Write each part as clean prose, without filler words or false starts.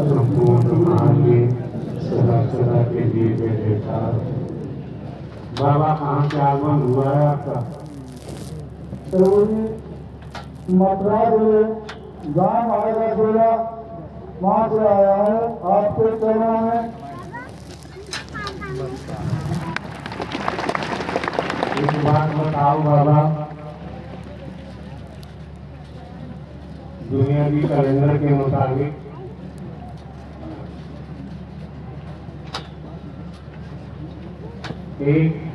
संपूर्ण मांगे सदा सदा के लिए बेटा। बाबा कहाँ से आगमन हुआ है आपका? मथुरा से गांव आएगा बोला, वहां से आया है आपके चरणों में। एक बात बताओ बाबा, दुनिया की कैलेंडर के मुताबिक एक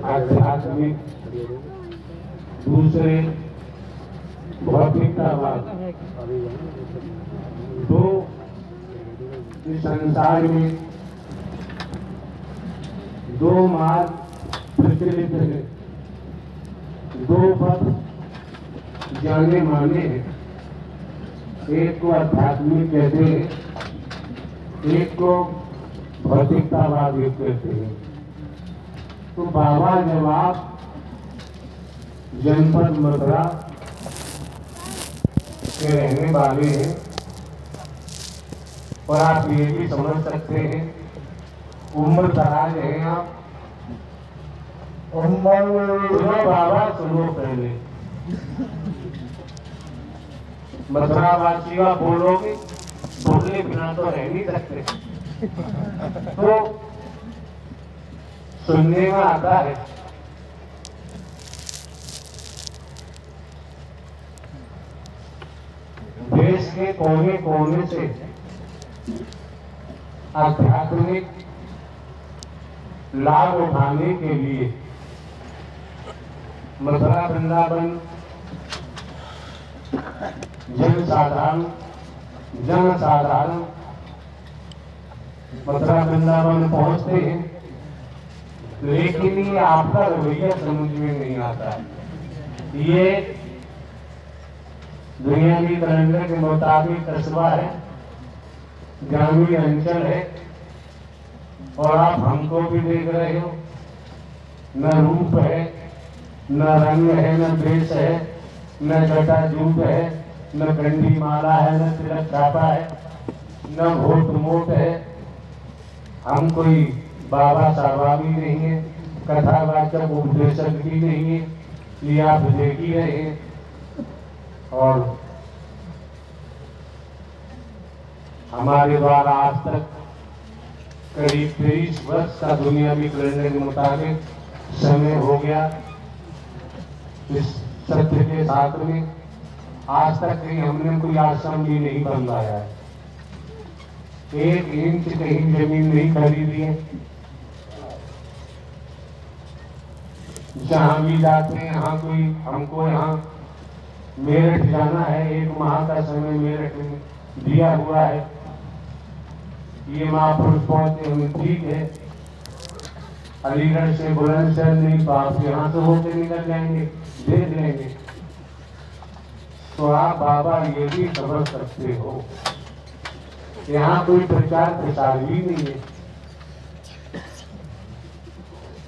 आध्यात्मिक, दूसरे भौतिकतावाद, दो इस संसार में दो मार्ग प्रचलित है, दो पथ जाने माने हैं। एक को आध्यात्मिक कहते हैं, एक को भौतिकतावाद कहते हैं। तो बाबा जब आप जनपद मथुरा के रहने वाले हैं और आप ये भी समझ सकते हैं उम्र दराज है आप, सुनो बाबा सुनो, पहले मथुरावासी आप बोलोगे, बोलने बिना तो रह नहीं सकते, तो सुनने में आता है। देश के कोने कोने से आध्यात्मिक लाभ उठाने के लिए मथुरा वृंदावन जनसाधारण मथुरा वृंदावन पहुंचते हैं, लेकिन ये आपका रवैया समझ में नहीं आता है। ये दुनिया की कैलेंडर के मुताबिक कस्बा है, ग्रामीण अंचल है, और आप हमको भी देख रहे हो, न रूप है, न रंग है, न देश है, न जटाजूट है, न गंडी माला है, न तिलक छापा है, न वोट मोट है। हम कोई बाबा साहबा भी नहीं है, कथावाचक उपदेशक भी नहीं है, ये आप देख ही रहे हैं। और हमारे द्वारा आज तक करीब 23 वर्ष का दुनियावी कैलेंडर के मुताबिक समय हो गया इस सत्य के साथ में। आज तक कहीं हमने कोई आश्रम भी नहीं बनवाया है, एक इंच कहीं जमीन नहीं खरीदी है। जहां भी जाते हैं यहाँ कोई हमको यहाँ मेरठ जाना है, 1 माह का समय मेरठ में दिया हुआ है, ये महापुरुष पहुंचे हमें ठीक है। अलीगढ़ से बुलंदशहर नहीं तो आप यहाँ से होकर निकल जाएंगे, देख लेंगे। तो आप बाबा ये भी समझ सकते हो, यहाँ कोई प्रचार प्रसार भी नहीं है।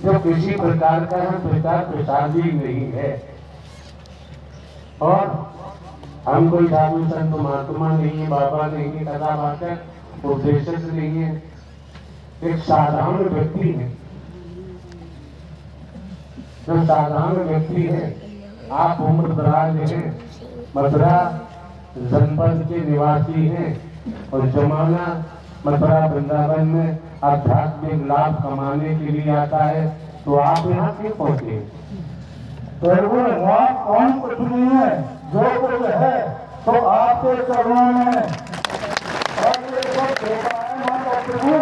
जब किसी प्रकार का प्रचार प्रसार भी नहीं है, और हम कोई साधु संत महात्मा नहीं है, बाबा नहीं है, कथावाचक उपदेशक नहीं है, एक साधारण व्यक्ति है। जो साधारण व्यक्ति है, आप उम्र दराज हैं, मथुरा जनपद के निवासी हैं, और जमाना मथुरा वृंदावन में आध्यात्मिक लाभ कमाने के लिए आता है, तो आप यहाँ क्यों पहुंचे? प्रभु वहाँ कौन कुछ नहीं है, जो कुछ है तो आपके चरणों में। और ये सब देखा है माता प्रभु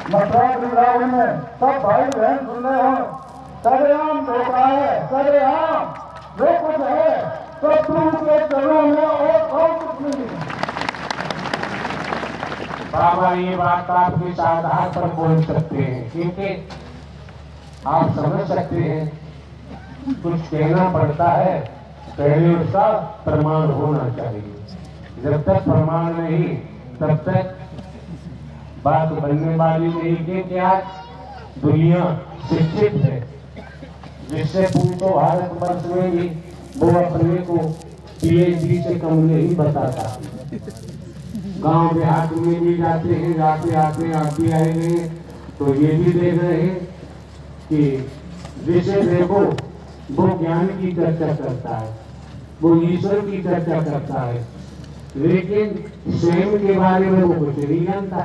मथुरा वृंदावन में, सब भाई बहन सुन रहे हो, सरेआम देखा है, सरेआम जो कुछ है तो प्रभु के चरणों में, और कौन कुछ नहीं। बाबा ये बात आप इस आधार पर बोल सकते हैं क्योंकि आप समझ सकते हैं, कुछ कहना पड़ता है, पहले उसका प्रमाण होना चाहिए। जब तक प्रमाण नहीं तब तक बात बनने वाली नहीं। कि क्या दुनिया शिक्षित है, जिससे पूछो भारत वर्ष में भी वो अपने को PhD से कम नहीं बताता। गांव देहात में भी जाते हैं, जाते आते आप भी आएंगे तो ये भी देख रहे हैं कि जिसे देखो वो ज्ञान की चर्चा करता है, वो ईश्वर की चर्चा करता है, लेकिन स्वयं के बारे में वो कुछ नहीं जानता।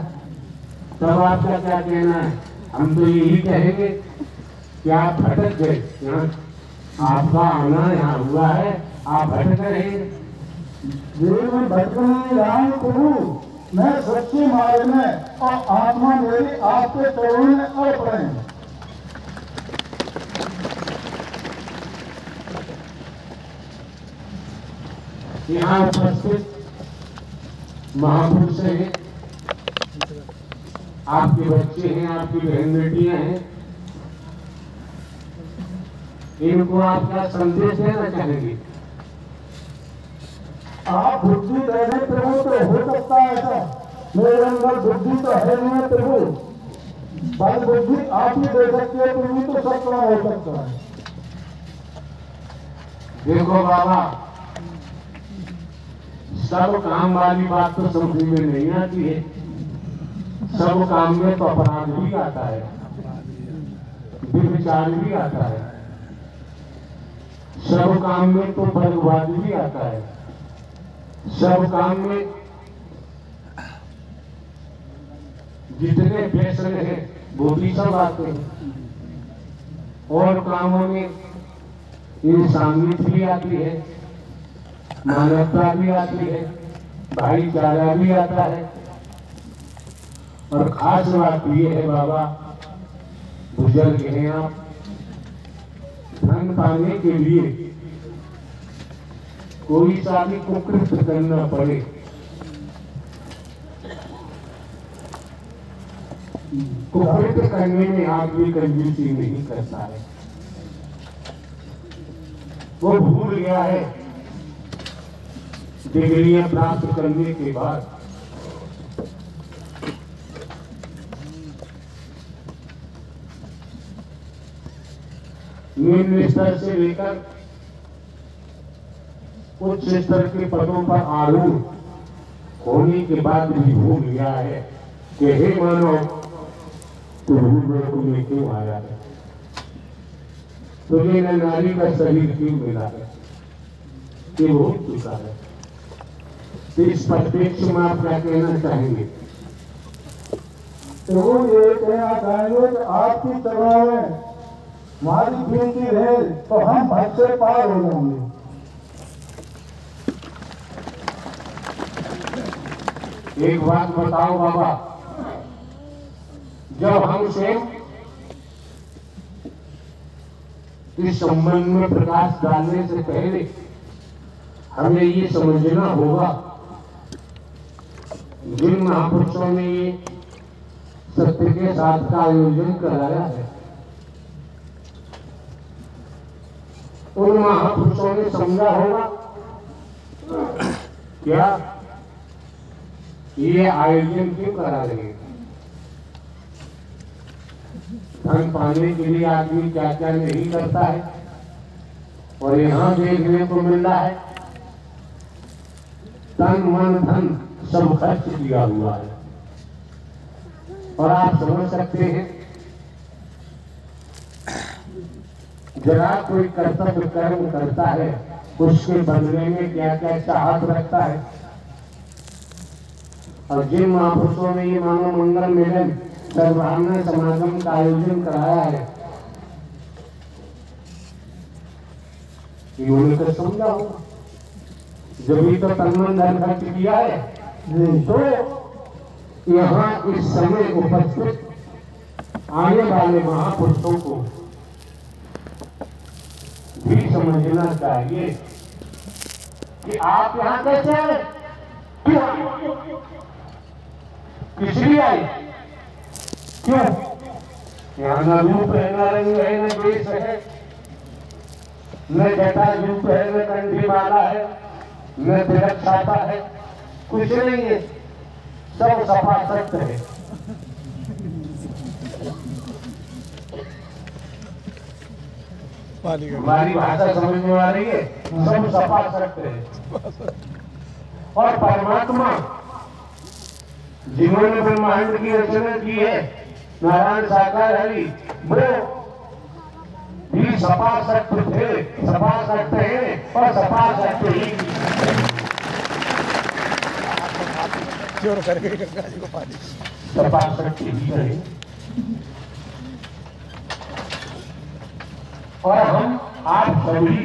तब आपका क्या कहना है? हम तो यही कहेंगे कि आप भटक गए, यहाँ आपका आना यहाँ हुआ है, आप भटक रहे हैं। मैं भटक नहीं रहा हूँ प्रभु, मैं सच्चे मार्ग में और आत्मा मेरी आपके चरणों में अर्पण है। यहाँ उपस्थित महापुरुष हैं, आपके बच्चे हैं, आपकी बहन बेटियां हैं, इनको आप क्या संदेश देना चाहेंगे? आप बुद्धि दे दें प्रभु तो हो सकता है ऐसा, मेरे अंदर बुद्धि तो है नहीं प्रभु, बल बुद्धि आप ही दे सकते हैं प्रभु, तो सब काम हो सकता है। देखो बाबा, सब काम वाली बात तो समझ में नहीं आती है। सब काम में तो अपराध भी आता है, विचार भी आता है, सब काम में तो बर्बाद भी आता है, सब काम में जितने व्यसन हैं वो भी सब आते हैं, और कामों में इंसानियत भी आती है, मानवता भी आती है, भाईचारा भी आता है। और खास बात ये है बाबा, बुजुर्ग हैं आप, धन पाने के लिए कोई सा भी कुकृत्य करना पड़े, कुकृत्य करने में आदमी कंजूसी नहीं करता है। वो भूल गया है डिग्रियां प्राप्त करने के बाद निम्न स्तर से लेकर उच्च स्तर के पदों पर आरूढ़ होने के बाद भी भूल गया है कि हे मानव, तू तुम्हें क्यों आया है, तुझे न नारी का शरीर क्यों मिला है, ये भूल चुका है। तो इस परिप्रेक्ष्य में आप क्या कहना चाहेंगे? तो वो ये कहना चाहेंगे कि आपकी चरणों में हमारी विनती रहे तो हम भट से पार हो जाएंगे। एक बात बताओ बाबा, जब हम स्वयं इस संबंध में प्रकाश डालने से पहले हमें ये समझना होगा, जिन महापुरुषों ने ये सत्य के साथ का आयोजन कराया है, उन महापुरुषों ने समझा होगा क्या ये आयोजन क्यों करा रहे हैं। धन पाने के लिए आदमी क्या क्या नहीं करता है, और यहाँ देखने को मिल रहा है तन मन धन सब खर्च किया हुआ है। और आप समझ सकते हैं, जरा कोई कर्तव्य कर्म करता है उसके बदले में क्या क्या चाहत रखता है। और जिन महापुरुषों ने ये मानव मंगल मिलन सर्वब्राह्मण समागम का आयोजन कराया है, इन्होंने तो समझा होगा, जब ही तो तन मन धन खर्च किया है, तो यहाँ इस समय उपस्थित आने वाले महापुरुषों को भी समझना चाहिए कि आप यहाँ कैसे आए, क्यों आए, किस लिए आए, क्यों? यहाँ न रूप है, न रंग है, न देश है, न जटा रूप है, न कंठी माला है, न तिलक छापा है, कुछ नहीं है, सब सफा सत्य है। हमारी भाषा समझ में आ रही है, सब सपा सकते हैं। और परमात्मा जिन्होंने ब्रह्मांड की रचना की है, नारायण साकार हरि, वो भी सपा सकते थे, सपा सकते हैं और सपा सकते ही सपा सकते ही रहे। और हम आप सभी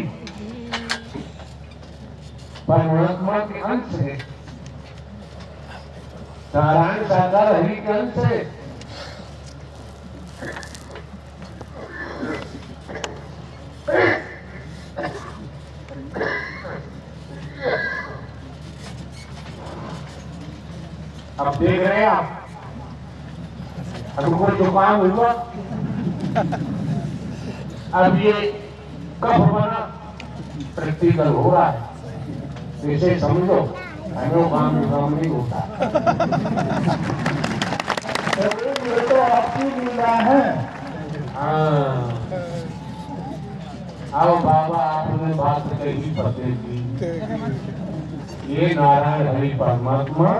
परमात्मा के अंश है, नारायण साकार हरि के अंश है। अब देख रहे हैं आप, हमको जुकाम हुआ, अब ये कब बना प्रैक्टिकल हो रहा है, इसे समझो, हमें काम नहीं होता। ये तो आपकी लीला है। हाँ, आओ बाबा, आपने बात कही पते की, ये नारायण हरि परमात्मा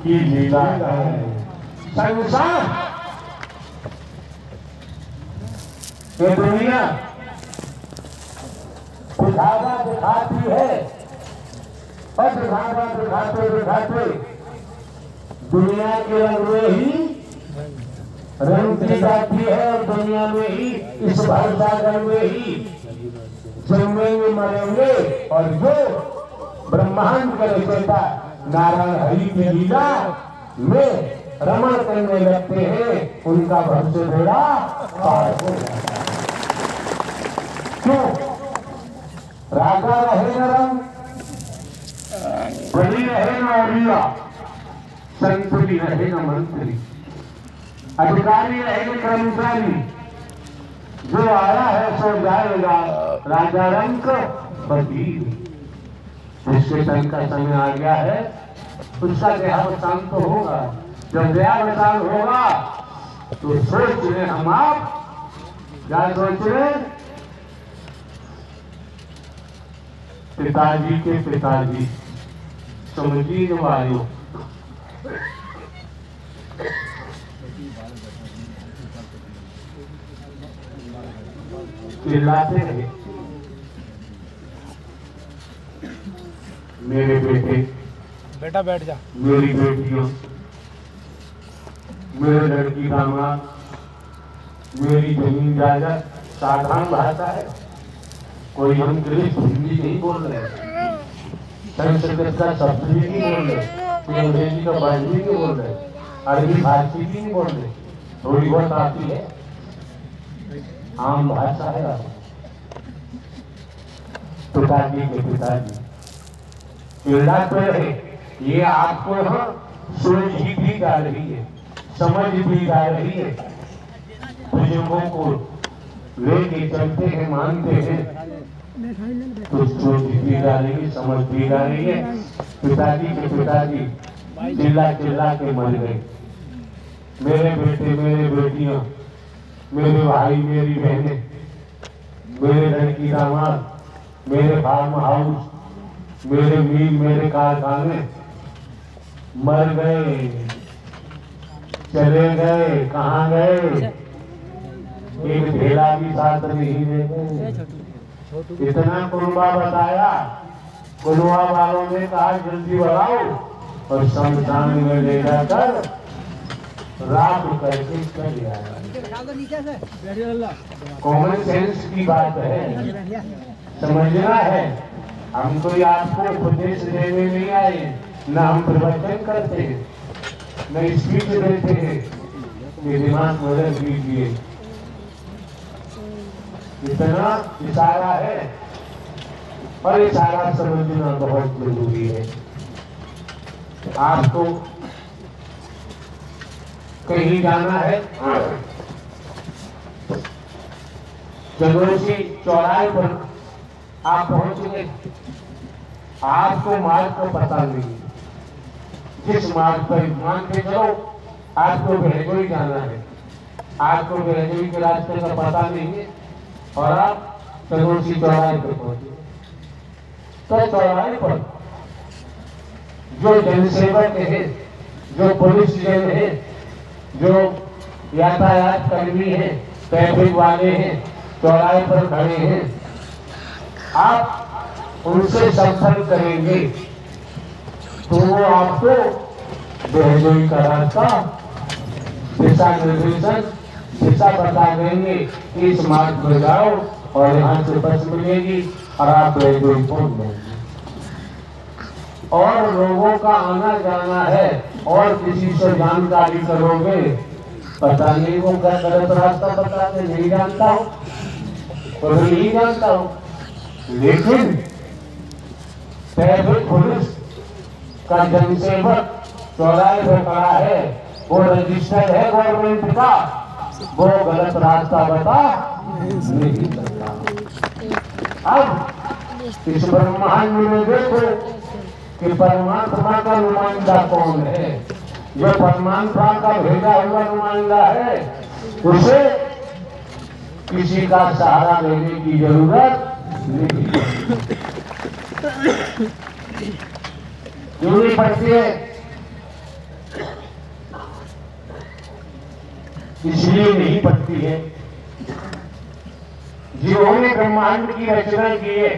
की लीला है। संसार ये दुनिया दिखावा दिखाती है, और दिखावा दिखाते दिखाते दुनिया के रंग में ही रंगती जाती है, और दुनिया में ही इस भवसागर में ही जन्मेंगे मरेंगे, और जो ब्रह्मांड का रचयिता नारायण हरि की लीला में रमण करने लगते हैं, उनका भविष्य बेड़ा पार हो जाता है। क्यों? राजा रहे न रंग, बलि रहे न अरिया, संतुली रहे न मंत्री, अधिकारी रहे न कर्मचारी, जो आया है सो जाएगा, राजा रंग वकील। जिसके तन का समय आ गया है, उसका देहावसान तो होगा। जब देहावसान होगा तो सोच रहे हम आप, क्या सोच रहे? पिताजी के पिताजी समझी वायु चिल्लाते रहे, मेरे बेटे, बेटा बैठ जा, मेरी बेटियों, मेरे लड़की दामाद, मेरी जमीन जायदाद। साधारण भाषा है, कोई हम इंग्लिश हिंदी नहीं बोल रहे, संस्कृत का शब्द भी नहीं बोल रहे, कोई अंग्रेजी का वर्ड भी नहीं बोल रहे, अरबी फारसी भी नहीं बोल रहे, थोड़ी बहुत आती है, आम भाषा है। पिताजी के पिताजी चिल्लाते रहे, ये आपको सोच ही दी जा रही है, समझ दी जा रही है, बुजुर्गों को लेके चलते हैं, मानते हैं, तो सोच दी जा रही है, समझ दी जा रही है। पिताजी के पिताजी चिल्ला चिल्ला के मर गए। मेरे बेटे, मेरे बेटियां, मेरे भाई, मेरी बहनें, मेरे लड़की दामाद, मेरे फार्म हाउस, मेरे मील, मेरे कारखाने मर गए, चले गए। कहाँ गए? एक ढेला भी साथ नहीं दे गए। इतना कुनबा बताया, कुनबा वालों ने कहा जल्दी बढ़ाओ और शमशान में ले जाकर रात करके चले आया। कॉमन सेंस की बात है, समझना है। हम कोई आपको उपदेश देने नहीं आए, न हम प्रवचन करते हैं, न स्पीच देते हैं, ये दिमाग में रख दीजिए। इतना इशारा है, और इशारा समझना बहुत जरूरी है। आपको कहीं जाना है, जगोसी चौराहे पर आप पहुंच गए, आपको मार्ग का पता नहीं, जिस मार्ग पर मान के चलो आपको भैरवी जाना है, आपको भैरवी के रास्ते का पता नहीं है, और आप सरोसी चौराहे पर पहुंचे। तो चौराहे पर जो जनसेवक है, जो पुलिस जन है, जो यातायात कर्मी है, ट्रैफिक वाले हैं, चौराहे पर खड़े हैं, आप उनसे संपर्क करेंगे तो वो आपको बेहतरीन का रास्ता, दिशा निर्देशन, दिशा बता देंगे कि इस मार्ग पर जाओ और यहाँ से बस मिलेगी और आप बेहतरीन पहुंच जाएंगे। और लोगों का आना जाना है और किसी से जानकारी करोगे, पता नहीं वो क्या गलत रास्ता बताते, नहीं जानता हूँ और नहीं जानता हूँ, लेकिन ट्रैफिक पुलिस का जनसेवक चौराहे पर खड़ा है, वो रजिस्टर्ड है गवर्नमेंट का, वो गलत रास्ता बता नहीं सकता। अब इस ब्रह्मांड में देखो कि परमात्मा का नुमाइंदा कौन है। जो परमात्मा का भेजा हुआ नुमाइंदा है, उसे किसी का सहारा लेने की जरूरत नहीं क्यों नहीं पड़ती है? इसलिए नहीं पड़ती है जिन्होंने ब्रह्मांड की रचना की है,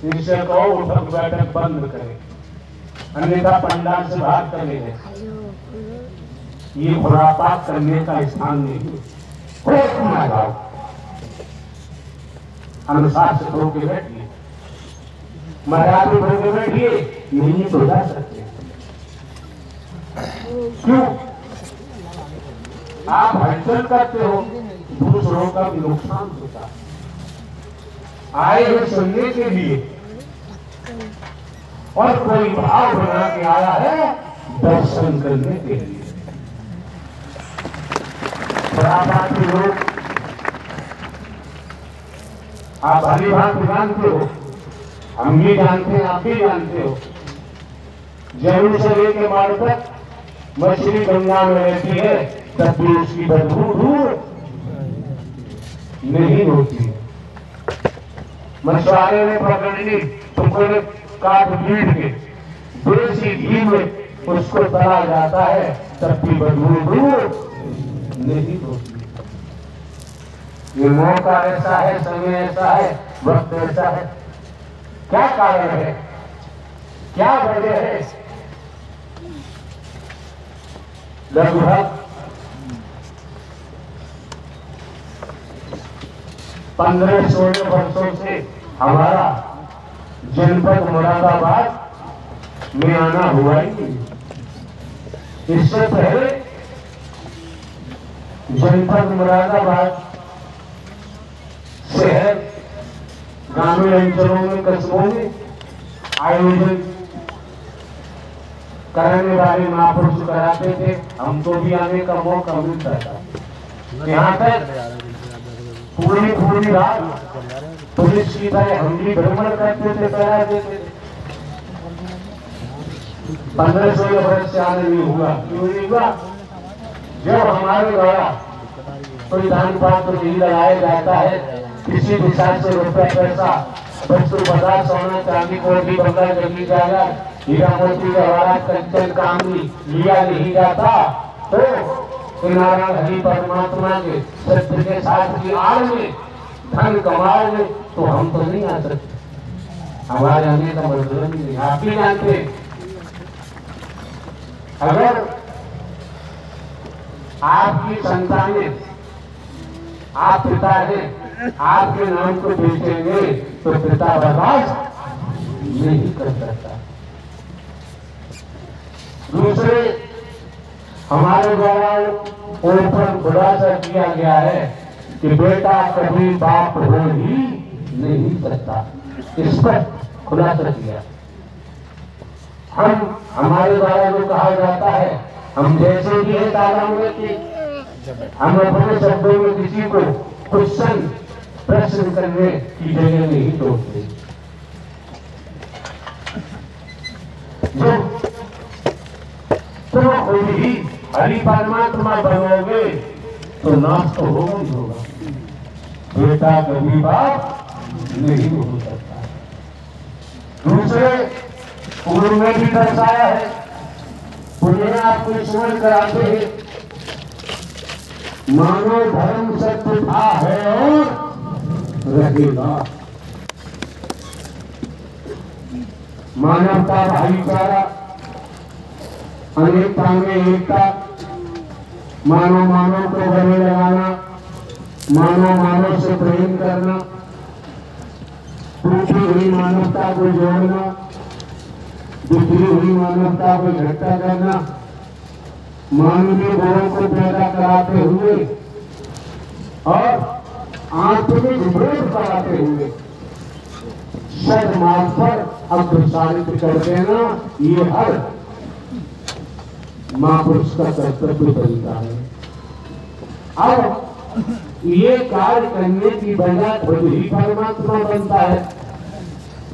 इनसे कहो उठक बैठक बंद करे, अन्यथा पंडाल से बाहर कर ले। ये खुरापात करने का स्थान नहीं है। अनुसार से होकर बैठिए, मर्यादा होकर बैठिए, नहीं तो जा सकते। क्यों? आप हलचल करते हो, दूसरों का भी नुकसान होता है। आए हो सुनने के लिए और कोई भाव बना के आया है दर्शन करने के लिए। के लोग आप भली भांति जानते हो, हम भी जानते हैं, आप भी जानते हो, जरूर से लेके मार तक मछली गंगा में रहती है, तब भी उसकी बदबू दूर नहीं होती। मछुआरे ने पकड़ ली, तुमको काट पीट के देसी घी में उसको तला जाता है, तब भी बदबू दूर नहीं होती। ये मौका ऐसा है, समय ऐसा है, वक्त ऐसा है। क्या कारण है, क्या वजह है? लगभग 15-16 वर्षों से हमारा जनपद मुरादाबाद में आना हुआ ही नहीं। इससे पहले जनपद मुरादाबाद शहर ग्रामीण अंचलों में, कस्बों में आयोजन करने वाले महापुरुष कराते थे, हमको भी आने का मौका मिलता था। यहाँ तक पूरी रात पुलिस की तरह हम भी भ्रमण करते थे, पहरा देते थे। 15-16 वर्ष से आने नहीं हुआ। क्यों नहीं हुआ? जब हमारे द्वारा कोई दान पात्र नहीं लगाया जाता है, किसी दिशा से रुपया पैसा, वस्तु पदार्थ, सोना चांदी, कोठी बंगला, जमीन जायदाद, हीरा मोती जवाहरात, कंचन कामनी लिया नहीं जाता, तो नारायण हरि परमात्मा के सत्य के साथ की आड़ में धन कमाओगे तो हम तो नहीं आ सकते। हमारे आने का मतलब नहीं, आप भी जानते। अगर आपकी संतानें, आप पिता हैं, आपके नाम को बेचेंगे तो पिता बर्दाश्त नहीं कर सकता। दूसरे, हमारे द्वारा ओपन खुलासा किया गया है कि बेटा कभी बाप हो ही नहीं सकता। इस पर खुलासा किया। हम, हमारे द्वारा जो कहा जाता है, हम जैसे भी है ताला के, हम अपने शब्दों में किसी को क्वेश्चन, प्रश्न करने की जगह नहीं छोड़ते। जो तुम खुद ही हरि परमात्मा बनोगे तो नाश तो होगा ही होगा। बेटा कभी बाप नहीं हो सकता। दूसरे पूर्व में भी दर्शाया है, पुनः आपको स्मरण कराते हैं, मानव धर्म सत्य था है और रहेगा। मानवता भाईचारा, अनेकता में एकता, मानव मानव को गले लगाना, मानव मानव से प्रेम करना, टूटी हुई मानवता को जोड़ना, बिखरी हुई मानवता को इकट्ठा करना, मानवीय गुणों को पैदा कराते हुए और आत्मिक बोध कराते हुए सदमार्ग पर अग्रसारित कर देना, ये हर महापुरुष का कर्तव्य बनता है। अब ये कार्य करने की बजाय खुद ही परमात्मा बनता है,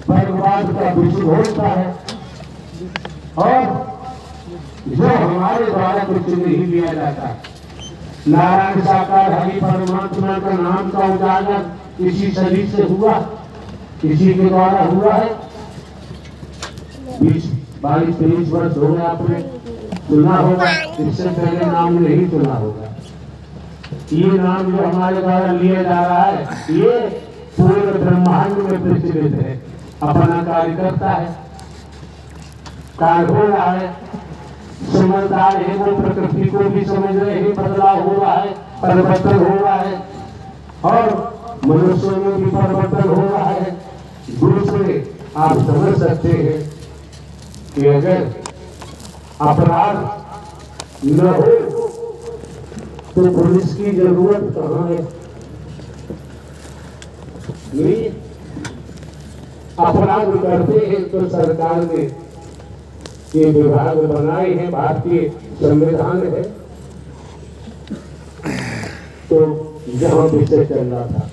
परमात्मा का विषय होता है और जो हमारे द्वारा कुछ नहीं लिया जाता। नारायण साकार हरि परमात्मा का नाम का उजागर इसी शरीर से हुआ, इसी के द्वारा हुआ है। 22-23 वर्ष हो गए, आपने सुना होगा, इससे पहले नाम नहीं सुना होगा। ये नाम जो हमारे द्वारा लिया जा रहा है, ये पूरे ब्रह्मांड में प्रचलित है, अपना कार्य करता है, कार्य हो रहा है। समझदार है वो प्रकृति को भी समझ रहे हैं, बदलाव हो रहा है, परिवर्तन हो रहा है और मनुष्यों में भी परिवर्तन हो रहा है। दूसरे आप समझ सकते हैं कि अगर अपराध न हो तो पुलिस की जरूरत कहाँ है? नहीं, अपराध करते हैं तो सरकार ने ये विभाग बनाए हैं, भारतीय संविधान है। तो जहां विषय चल रहा था,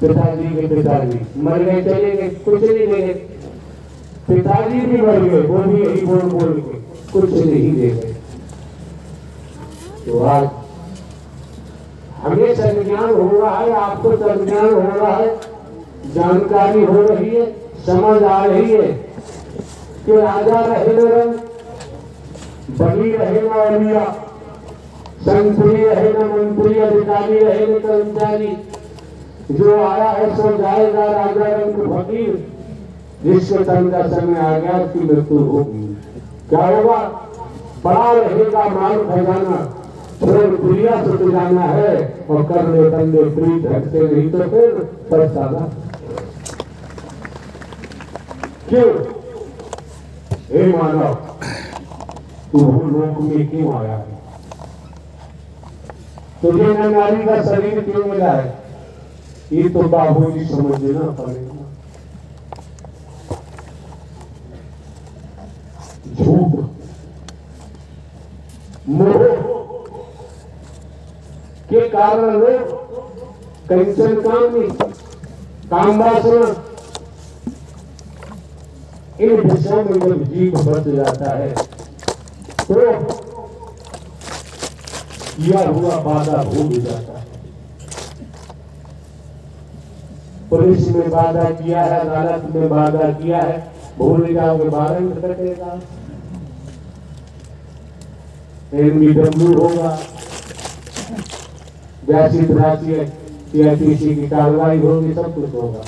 पिताजी के पिताजी मर गए, चले गए, कुछ नहीं दे गए, पिताजी भी मर गए, वो भी यही बोल के कुछ नहीं दे गए। तो आज हमें संज्ञान हो रहा है, आपको संज्ञान हो रहा है, जानकारी हो रही है, समझ आ रही है कि राजा रहे न रंग, बली रहे न अलिया, संतरी रहे न मंत्री, अधिकारी रहे न कर्मचारी, जो आया है सो जाएगा, राजा रंग फकीर, जिसके तन का समय आ गया उसकी मृत्यु होगी। क्या होगा? पड़ा रहेगा माल खजाना, फिर प्रिया से जाना है और कर ले बंदे प्रीत हटते नहीं तो फिर पछताना। क्यों? हे मानव, तू लोक में क्यों आया है? तुझे न नारी का शरीर क्यों मिला है? ये तो बाबूजी समझना पड़ेगा। झूठ, मोह के कारण लोग कंचन कामनी, काम वासना, इन विषयों में जब जीव बच जाता है तो किया हुआ वादा भूल जाता है। पुलिस में वादा किया है, अदालत में वादा किया है, भूल जाओगे, वारंट कटेगा, NBW होगा, जैसी CIPC की कार्रवाई होगी, सब कुछ होगा।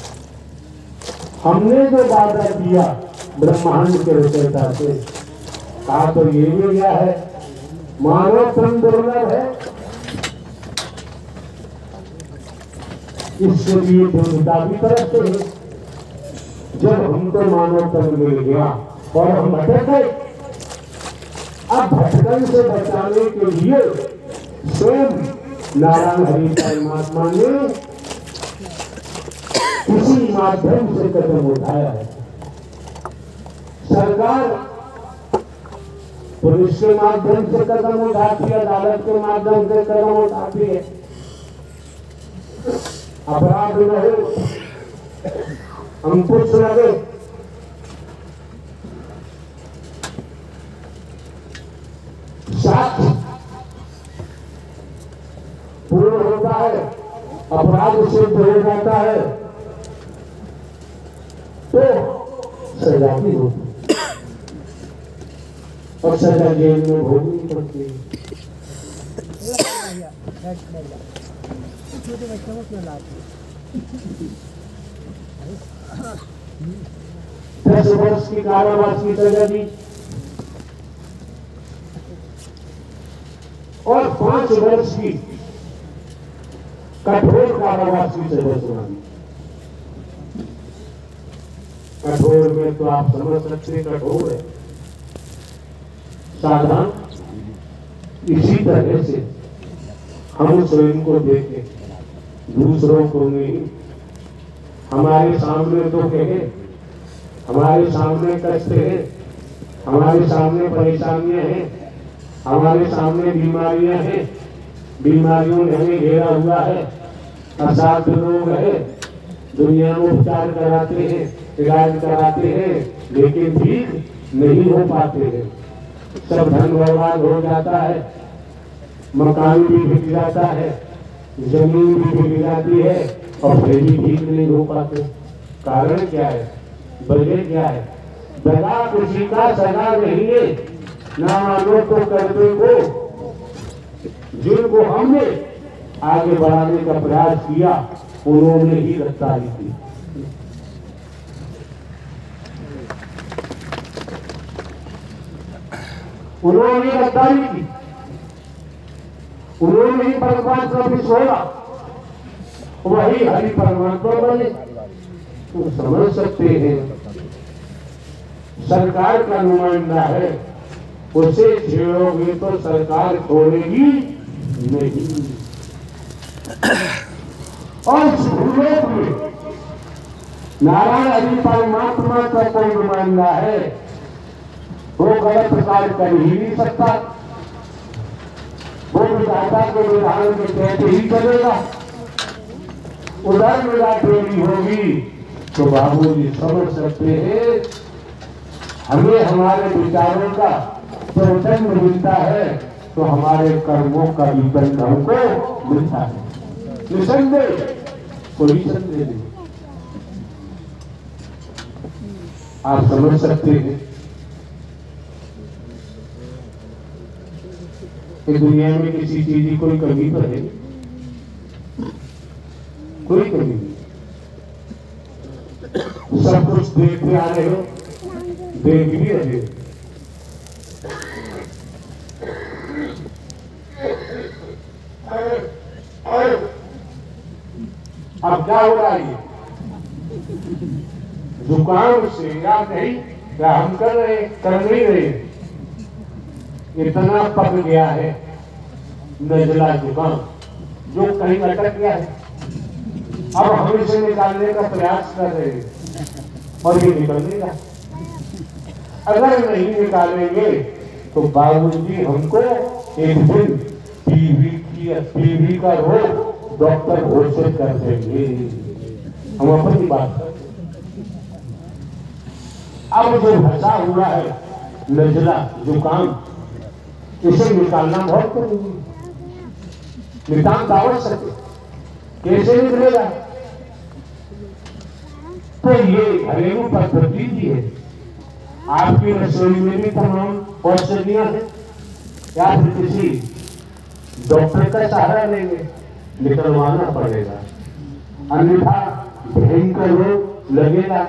हमने जो वादा किया ब्रह्मांड के रचयिता से, कहा तो ये भी क्या है, मानव तन दुर्लभ है, इसके लिए दुर्लभता भी तरफते है। जब हमको मानव तन मिल गया और हम भटक गए, अब भटकन से बचाने के लिए स्वयं नारायण हरि परमात्मा ने किसी माध्यम से कदम उठाया है। सरकार पुलिस के माध्यम से कदम उठाती है, अदालत के माध्यम से कदम उठाती है। अपराध रहे, अंकुश लगे, साक्ष्य पूर्ण होता है अपराध सिद्ध हो जाता है तो सजा भी होती और सजा जेल में भोगनी पड़ती है। 10 वर्ष की कारावास की सजा दी और 5 वर्ष की कठोर कारावास की सजा सुना दी। कठोर में तो आप समझ सकते हैं कठोर है। साधारण इसी तरह से हम स्वयं को देखें, दूसरों को नहीं। हमारे सामने दुख है, हमारे सामने कष्ट है, हमारे सामने परेशानियां हैं, हमारे सामने बीमारियां हैं, बीमारियों ने हमें घेरा हुआ है, असाध्य रोग है, दुनिया में उपचार कराते हैं, इलाज कराते हैं, लेकिन ठीक नहीं हो पाते हैं। सब धन बर्बाद हो जाता है, मकान भी बिक जाता है, जमीन भी बिक जाती है और फिर भी ठीक नहीं हो पाते। कारण क्या है? वजह क्या है? बड़ा किसी का सगा नहीं है, ना मानो तो करने को जिनको हमने आगे बढ़ाने का प्रयास किया उन्होंने ही गद्दारी की। उन्होंने गद्दारी की, उन्होंने ही परमात्मा भी छोड़ा, वही हरि परमात्मा बने। तो समझ सकते हैं सरकार का नुमाइंदा है, उसे छेड़ोगे तो सरकार छोड़ेगी नहीं। और भूलोक में नारायण हरि परमात्मा का कोई नुमाइंदा है, वो गलत कार्य कर ही नहीं सकता, वो विधाता के विधान के तहत ही चलेगा। उधर मेरा चोरी होगी तो बाबूजी समझ सकते हैं हमें हमारे विचारों का प्रदंड मिलता है तो हमारे कर्मों का भी दंड हमको मिलता है। निसंदेह, कोई संदेह नहीं। आप समझ सकते हैं कि दुनिया में किसी चीज की कोई कमी तो है? कोई कमी नहीं। सब कुछ देखते आ रहे हो, देख भी रहे हो। अब क्या हो रहा है? जुकाम से या नहीं क्या हम कर नहीं रहे, इतना पक गया है नजला जुकाम जो कहीं अटक गया है। अब हम इसे निकालने का प्रयास कर रहे हैं और ये निकलेगा। अगर नहीं निकालेंगे तो बाबूजी हमको एक दिन टीबी का रोग डॉक्टर घोषित कर देंगे। हम अपनी बात करते। अब जो फंसा हुआ है नजला जुकाम, इसे निकालना बहुत जरूरी, नितांत आवश्यक है। कैसे निकलेगा? तो ये घरेलू पद्धति भी है। आपकी रसोई में भी तमाम औषधियां हैं, या फिर किसी डॉक्टर का सहारा लेंगे, निकलवाना पड़ेगा, अन्यथा भयंकर रोग लगेगा,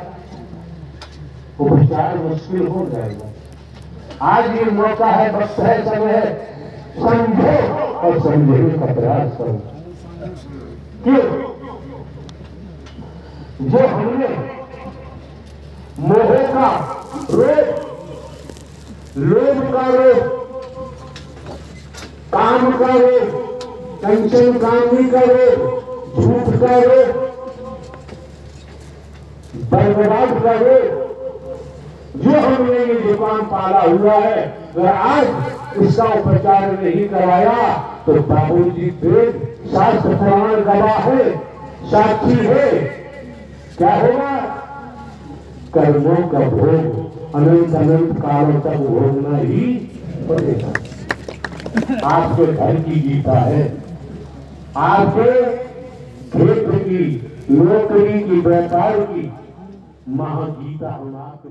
उपचार मुश्किल हो जाएगा। आज ये मौका है, वक्त है, समय है, समझो और समझने का प्रयास करो। क्यों? जो हमने मोह का रोग, लोभ का रोग, काम का रोग, कंचन कामी का रोग, झूठ का रोग, बर्बाद का रोग, जो हमने ये जुकाम पाला हुआ है, अगर आज इसका उपचार नहीं कराया तो बाबूजी वेद शास्त्र प्रमाण गवाह है, साक्षी है, क्या होगा? कर्मों का भोग अनंत अनंत कालों तक भोगना ही पड़ेगा। आपके घर की गीता है, आपके क्षेत्र की, नौकरी की, व्यापार की महागीता हम आपके